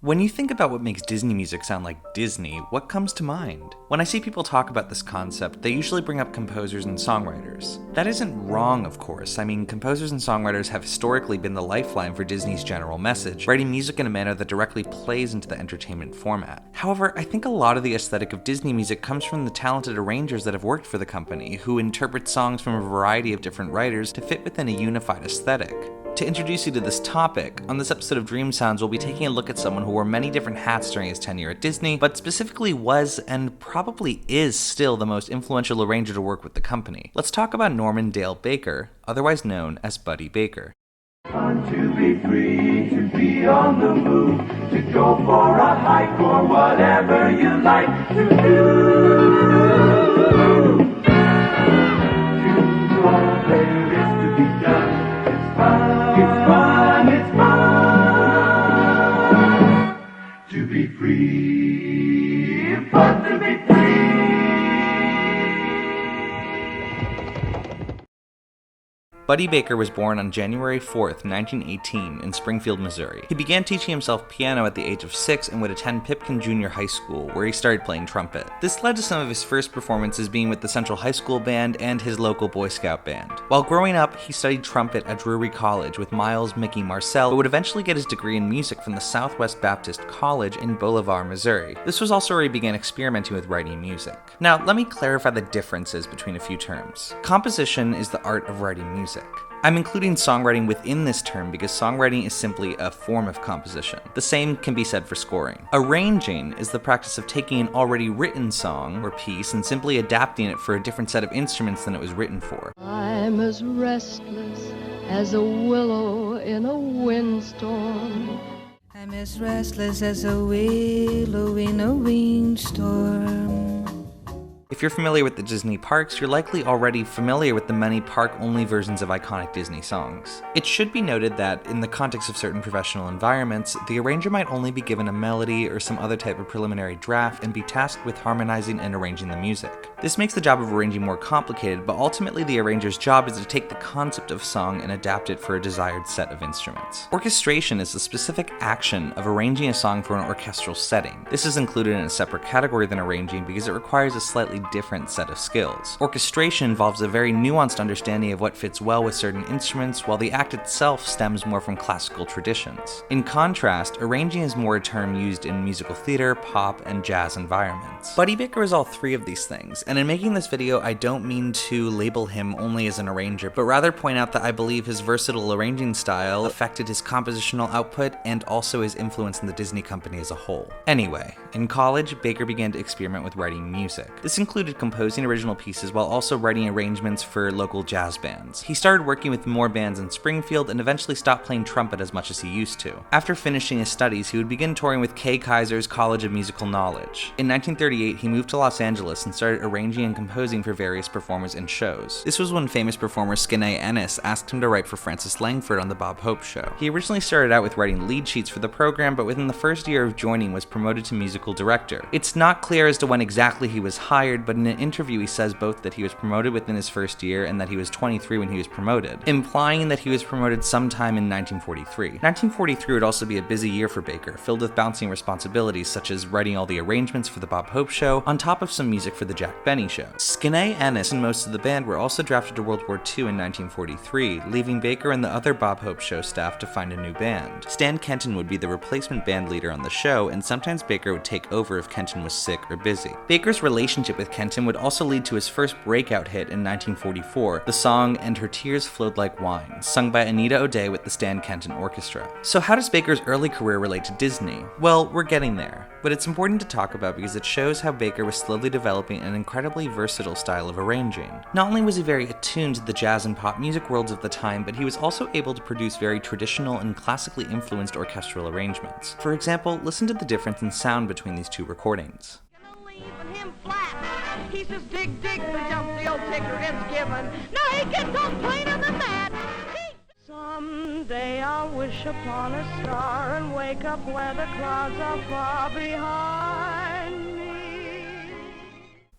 When you think about what makes Disney music sound like Disney, what comes to mind? When I see people talk about this concept, they usually bring up composers and songwriters. That isn't wrong, of course. I mean, composers and songwriters have historically been the lifeline for Disney's general message, writing music in a manner that directly plays into the entertainment format. However, I think a lot of the aesthetic of Disney music comes from the talented arrangers that have worked for the company, who interpret songs from a variety of different writers to fit within a unified aesthetic. To introduce you to this topic, on this episode of Dreamsounds, we'll be taking a look at someone who wore many different hats during his tenure at Disney, but specifically was, and probably is still, the most influential arranger to work with the company. Let's talk about Norman Dale Baker, otherwise known as Buddy Baker. Fun to be free, to be on the move, to go for a hike or whatever you like to do. To all there is to be done. It's fun, it's fun to be free, fun to be free. Buddy Baker was born on January 4th, 1918 in Springfield, Missouri. He began teaching himself piano at the age of 6 and would attend Pipkin Junior High School, where he started playing trumpet. This led to some of his first performances being with the Central High School Band and his local Boy Scout band. While growing up, he studied trumpet at Drury College with Miles Mickey Marcel, but would eventually get his degree in music from the Southwest Baptist College in Bolivar, Missouri. This was also where he began experimenting with writing music. Now, let me clarify the differences between a few terms. Composition is the art of writing music. I'm including songwriting within this term because songwriting is simply a form of composition. The same can be said for scoring. Arranging is the practice of taking an already written song or piece and simply adapting it for a different set of instruments than it was written for. I'm as restless as a willow in a windstorm. I'm as restless as a willow in a windstorm. If you're familiar with the Disney parks, you're likely already familiar with the many park-only versions of iconic Disney songs. It should be noted that, in the context of certain professional environments, the arranger might only be given a melody or some other type of preliminary draft and be tasked with harmonizing and arranging the music. This makes the job of arranging more complicated, but ultimately the arranger's job is to take the concept of song and adapt it for a desired set of instruments. Orchestration is the specific action of arranging a song for an orchestral setting. This is included in a separate category than arranging because it requires a slightly different set of skills. Orchestration involves a very nuanced understanding of what fits well with certain instruments, while the act itself stems more from classical traditions. In contrast, arranging is more a term used in musical theater, pop, and jazz environments. Buddy Baker is all three of these things, and in making this video, I don't mean to label him only as an arranger, but rather point out that I believe his versatile arranging style affected his compositional output and also his influence in the Disney company as a whole. Anyway, in college, Baker began to experiment with writing music. This included composing original pieces while also writing arrangements for local jazz bands. He started working with more bands in Springfield and eventually stopped playing trumpet as much as he used to. After finishing his studies, he would begin touring with Kay Kaiser's College of Musical Knowledge. In 1938, he moved to Los Angeles and started arranging and composing for various performers and shows. This was when famous performer Skinny Ennis asked him to write for Francis Langford on The Bob Hope Show. He originally started out with writing lead sheets for the program, but within the first year of joining was promoted to musical director. It's not clear as to when exactly he was hired, but in an interview he says both that he was promoted within his first year and that he was 23 when he was promoted, implying that he was promoted sometime in 1943. 1943 would also be a busy year for Baker, filled with bouncing responsibilities such as writing all the arrangements for The Bob Hope Show, on top of some music for The Jack Benny Show. Skinny Ennis and most of the band were also drafted to World War II in 1943, leaving Baker and the other Bob Hope Show staff to find a new band. Stan Kenton would be the replacement band leader on the show, and sometimes Baker would take over if Kenton was sick or busy. Baker's relationship with Kenton would also lead to his first breakout hit in 1944, the song "And Her Tears Flowed Like Wine," sung by Anita O'Day with the Stan Kenton Orchestra. So how does Baker's early career relate to Disney? Well, we're getting there, but it's important to talk about because it shows how Baker was slowly developing an incredibly versatile style of arranging. Not only was he very attuned to the jazz and pop music worlds of the time, but he was also able to produce very traditional and classically influenced orchestral arrangements. For example, listen to the difference in sound between these two recordings. Leaving him flat. He says, dig, dig, the jump the old ticker is given. Now he gets on plainer than that. Someday I'll wish upon a star and wake up where the clouds are far behind me.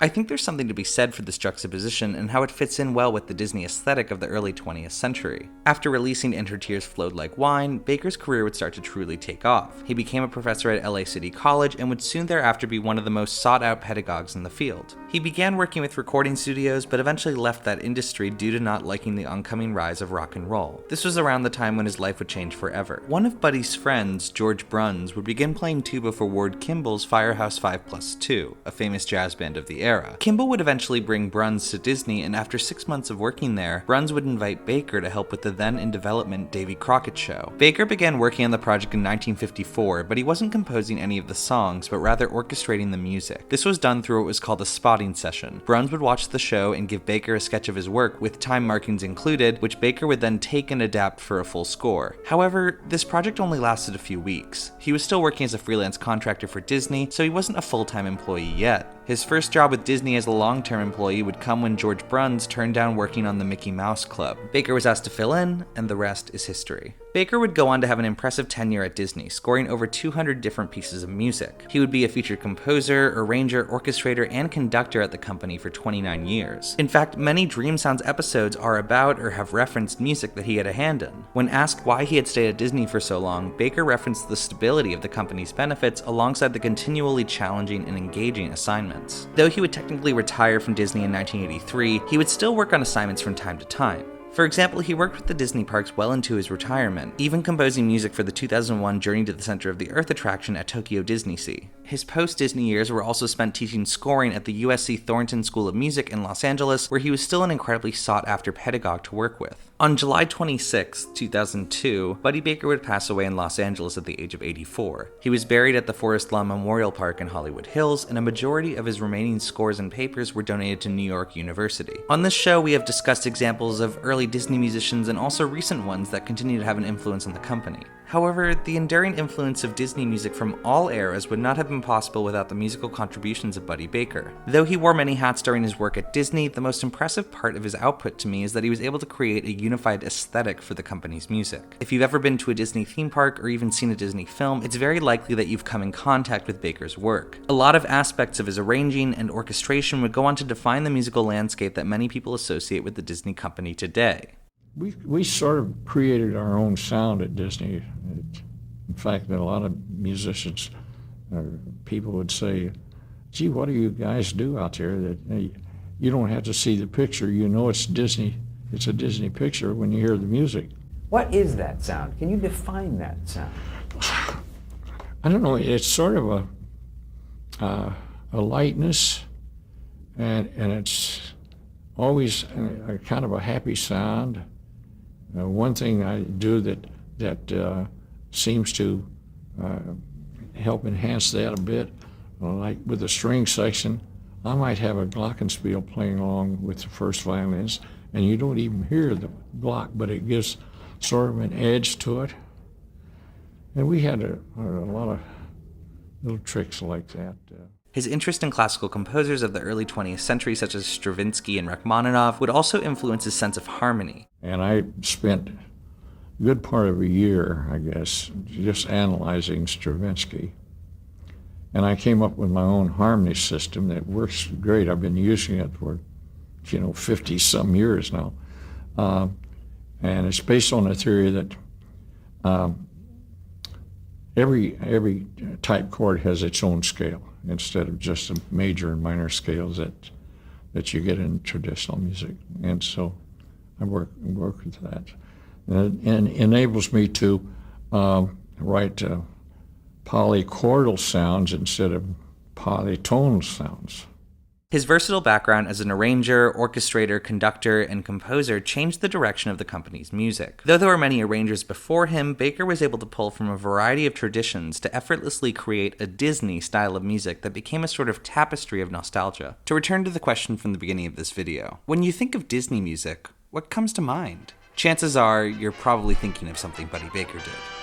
I think there's something to be said for this juxtaposition and how it fits in well with the Disney aesthetic of the early 20th century. After releasing And Her Tears Flowed Like Wine, Baker's career would start to truly take off. He became a professor at LA City College and would soon thereafter be one of the most sought-out pedagogues in the field. He began working with recording studios, but eventually left that industry due to not liking the oncoming rise of rock and roll. This was around the time when his life would change forever. One of Buddy's friends, George Bruns, would begin playing tuba for Ward Kimball's Firehouse 5+2, a famous jazz band of the era. Kimball would eventually bring Bruns to Disney, and after 6 months of working there, Bruns would invite Baker to help with the then-in-development Davy Crockett Show. Baker began working on the project in 1954, but he wasn't composing any of the songs, but rather orchestrating the music. This was done through what was called a spotting session. Bruns would watch the show and give Baker a sketch of his work, with time markings included, which Baker would then take and adapt for a full score. However, this project only lasted a few weeks. He was still working as a freelance contractor for Disney, so he wasn't a full-time employee yet. His first job with Disney as a long-term employee would come when George Bruns turned down working on the Mickey Mouse Club. Baker was asked to fill in, and the rest is history. Baker would go on to have an impressive tenure at Disney, scoring over 200 different pieces of music. He would be a featured composer, arranger, orchestrator, and conductor at the company for 29 years. In fact, many Dreamsounds episodes are about or have referenced music that he had a hand in. When asked why he had stayed at Disney for so long, Baker referenced the stability of the company's benefits alongside the continually challenging and engaging assignments. Though he would technically retire from Disney in 1983, he would still work on assignments from time to time. For example, he worked with the Disney parks well into his retirement, even composing music for the 2001 Journey to the Center of the Earth attraction at Tokyo Disneysea. His post-Disney years were also spent teaching scoring at the USC Thornton School of Music in Los Angeles, where he was still an incredibly sought-after pedagogue to work with. On July 26, 2002, Buddy Baker would pass away in Los Angeles at the age of 84. He was buried at the Forest Lawn Memorial Park in Hollywood Hills, and a majority of his remaining scores and papers were donated to New York University. On this show, we have discussed examples of early Disney musicians and also recent ones that continue to have an influence on the company. However, the enduring influence of Disney music from all eras would not have been possible without the musical contributions of Buddy Baker. Though he wore many hats during his work at Disney, the most impressive part of his output to me is that he was able to create a unified aesthetic for the company's music. If you've ever been to a Disney theme park or even seen a Disney film, it's very likely that you've come in contact with Baker's work. A lot of aspects of his arranging and orchestration would go on to define the musical landscape that many people associate with the Disney company today. We sort of created our own sound at Disney. In fact, a lot of musicians, people would say, gee, what do you guys do out there that you don't have to see the picture, you know it's Disney, it's a Disney picture when you hear the music. What is that sound? Can you define that sound? I don't know, it's sort of a lightness, and it's always a kind of a happy sound. One thing I do that seems to help enhance that a bit, like with the string section, I might have a glockenspiel playing along with the first violins, and you don't even hear the glock, but it gives sort of an edge to it. And we had a lot of little tricks like that. His interest in classical composers of the early 20th century, such as Stravinsky and Rachmaninoff, would also influence his sense of harmony. And I spent a good part of a year, I guess, just analyzing Stravinsky. And I came up with my own harmony system that works great. I've been using it for, 50-some years now. And it's based on a theory that every type chord has its own scale, instead of just the major and minor scales that you get in traditional music. And so I work with that. And it enables me to write polychordal sounds instead of polytonal sounds. His versatile background as an arranger, orchestrator, conductor, and composer changed the direction of the company's music. Though there were many arrangers before him, Baker was able to pull from a variety of traditions to effortlessly create a Disney style of music that became a sort of tapestry of nostalgia. To return to the question from the beginning of this video, when you think of Disney music, what comes to mind? Chances are you're probably thinking of something Buddy Baker did.